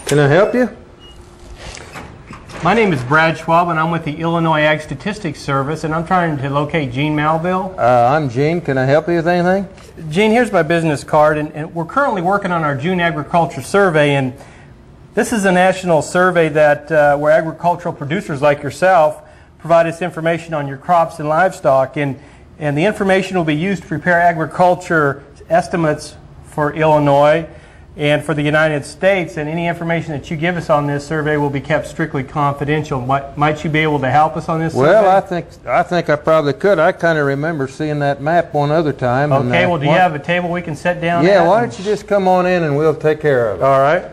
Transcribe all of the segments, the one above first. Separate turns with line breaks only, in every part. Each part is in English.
Can I help you?
My name is Brad Schwab, and I'm with the Illinois Ag Statistics Service, and I'm trying to locate Gene Malville.
I'm Gene. Can I help you with anything?
Gene, here's my business card, and we're currently working on our June Agriculture Survey, and this is a national survey that where agricultural producers like yourself provide us information on your crops and livestock, and the information will be used to prepare agriculture estimates for Illinois and for the United States, and any information that you give us on this survey will be kept strictly confidential. Might you be able to help us on this survey?
Well, I think I probably could. I kind of remember seeing that map one other time.
Okay, well, do you have a table we can sit down at?
Yeah, why don't you just come on in and we'll take care of it.
All right.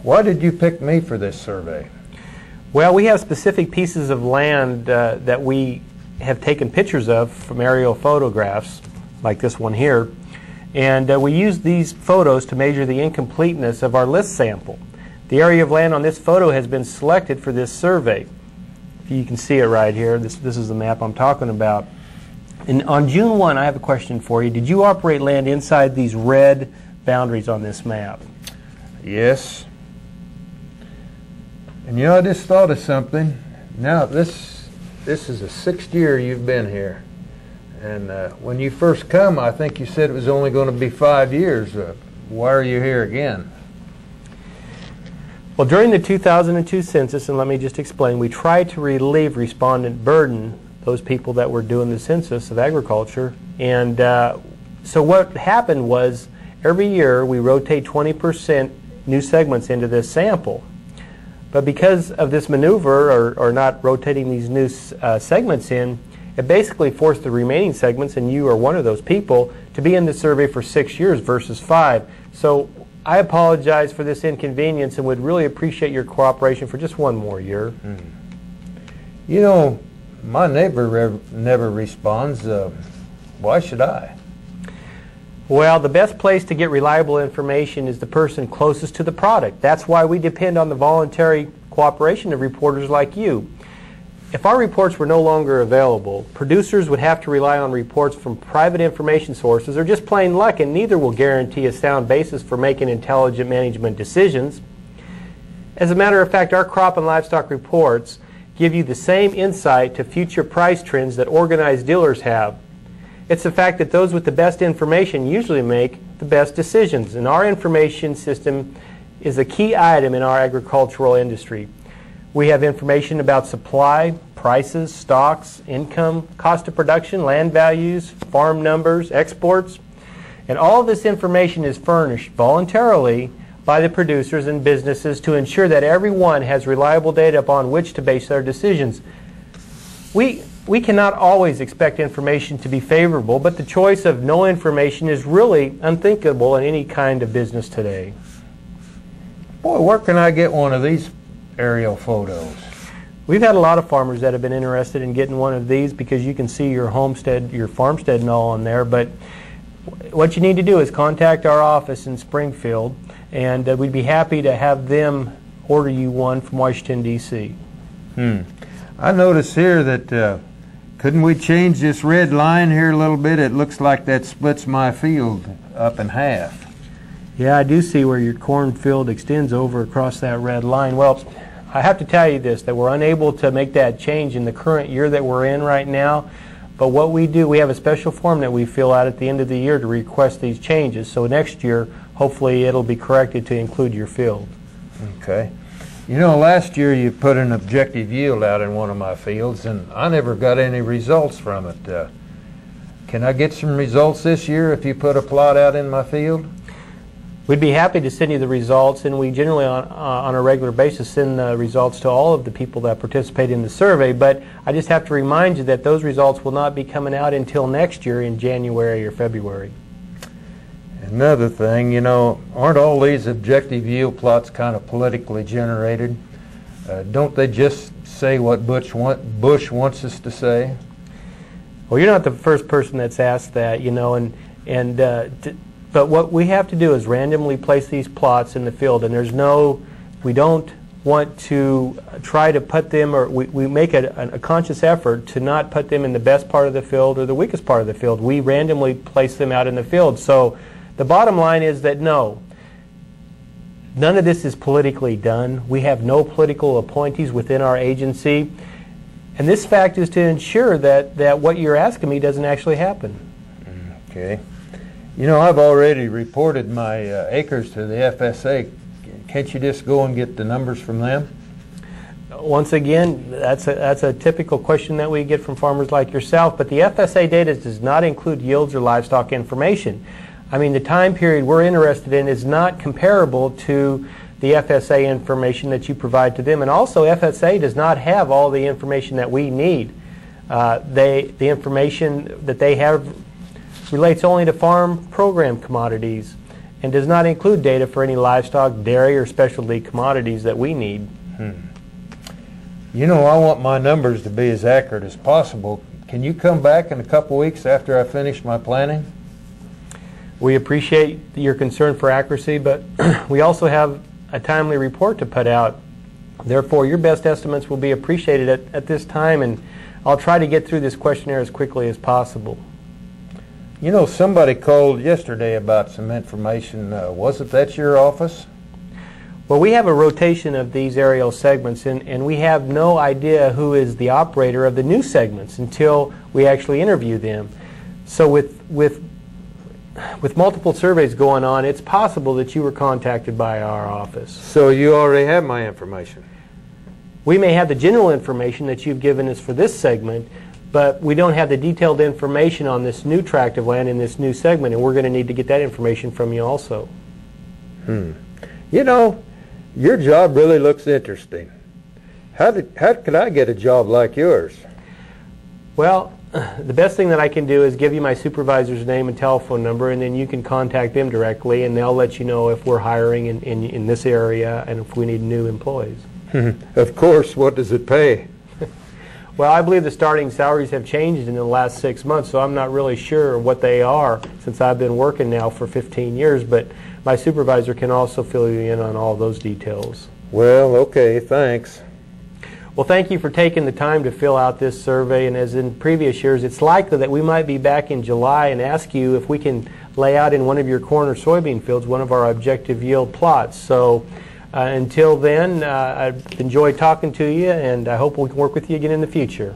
Why did you pick me for this survey?
Well, we have specific pieces of land that we have taken pictures of from aerial photographs, like this one here, and we use these photos to measure the incompleteness of our list sample. The area of land on this photo has been selected for this survey. You can see it right here. This is the map I'm talking about. And on June 1, I have a question for you. Did you operate land inside these red boundaries on this map?
Yes. And I just thought of something. Now, this is the 6th year you've been here. And when you first come, I think you said it was only going to be 5 years. Why are you here again?
Well, during the 2002 census, and let me just explain, we tried to relieve respondent burden, those people that were doing the census of agriculture. And so what happened was every year we rotate 20% new segments into this sample. But because of this maneuver, or not rotating these new segments in, it basically forced the remaining segments, and you are one of those people, to be in the survey for 6 years versus 5. So I apologize for this inconvenience and would really appreciate your cooperation for just one more year.
You know, my neighbor never responds. Why should I?
Well, the best place to get reliable information is the person closest to the product. That's why we depend on the voluntary cooperation of reporters like you. If our reports were no longer available, producers would have to rely on reports from private information sources or just plain luck, and neither will guarantee a sound basis for making intelligent management decisions. As a matter of fact, our crop and livestock reports give you the same insight to future price trends that organized dealers have. It's the fact that those with the best information usually make the best decisions, and our information system is a key item in our agricultural industry. We have information about supply, prices, stocks, income, cost of production, land values, farm numbers, exports, and all of this information is furnished voluntarily by the producers and businesses to ensure that everyone has reliable data upon which to base their decisions. We cannot always expect information to be favorable, but the choice of no information is really unthinkable in any kind of business today.
Boy, where can I get one of these aerial photos?
We've had a lot of farmers that have been interested in getting one of these because you can see your homestead, your farmstead and all on there, but what you need to do is contact our office in Springfield, and we'd be happy to have them order you one from Washington, D.C.
I notice here that couldn't we change this red line here a little bit? It looks like that splits my field up in half.
Yeah, I do see where your cornfield extends over across that red line. Well, I have to tell you this, that we're unable to make that change in the current year that we're in right now. But what we do, we have a special form that we fill out at the end of the year to request these changes. So next year, hopefully it'll be corrected to include your field.
Okay. You know, last year you put an objective yield out in one of my fields, and I never got any results from it. Can I get some results this year if you put a plot out in my field?
We'd be happy to send you the results, and we generally on a regular basis send the results to all of the people that participate in the survey, but I just have to remind you that those results will not be coming out until next year in January or February.
Another thing, you know, aren't all these objective yield plots kind of politically generated? Don't they just say what Bush wants us to say?
Well, you're not the first person that's asked that, you know, but what we have to do is randomly place these plots in the field, and we don't want to try to put them, or we make a conscious effort to not put them in the best part of the field or the weakest part of the field. We randomly place them out in the field. So the bottom line is that no, none of this is politically done. We have no political appointees within our agency. And this fact is to ensure that what you're asking me doesn't actually happen.
Okay. You know, I've already reported my acres to the FSA. Can't you just go and get the numbers from them?
Once again, that's a typical question that we get from farmers like yourself, but the FSA data does not include yields or livestock information. I mean, the time period we're interested in is not comparable to the FSA information that you provide to them, and also FSA does not have all the information that we need. The information that they have relates only to farm program commodities and does not include data for any livestock, dairy, or specialty commodities that we need.
You know, I want my numbers to be as accurate as possible. Can you come back in a couple weeks after I finish my planning?
We appreciate your concern for accuracy, but we also have a timely report to put out. Therefore, your best estimates will be appreciated at this time, and I'll try to get through this questionnaire as quickly as possible.
You know, somebody called yesterday about some information. Wasn't that your office?
Well, we have a rotation of these aerial segments, and we have no idea who is the operator of the new segments until we actually interview them. So with multiple surveys going on, it's possible that you were contacted by our office.
So you already have my information?
We may have the general information that you've given us for this segment, but we don't have the detailed information on this new tract of land in this new segment, and we're going to need to get that information from you also.
You know, your job really looks interesting. How could I get a job like yours?
Well, the best thing that I can do is give you my supervisor's name and telephone number, and then you can contact them directly, and they'll let you know if we're hiring in this area and if we need new employees.
Of course. What does it pay?
Well, I believe the starting salaries have changed in the last 6 months, so I'm not really sure what they are since I've been working now for 15 years, but my supervisor can also fill you in on all those details.
Well, okay, thanks.
Well, thank you for taking the time to fill out this survey, and as in previous years, it's likely that we might be back in July and ask you if we can lay out in one of your corn or soybean fields one of our objective yield plots. So until then, I've enjoyed talking to you, and I hope we can work with you again in the future.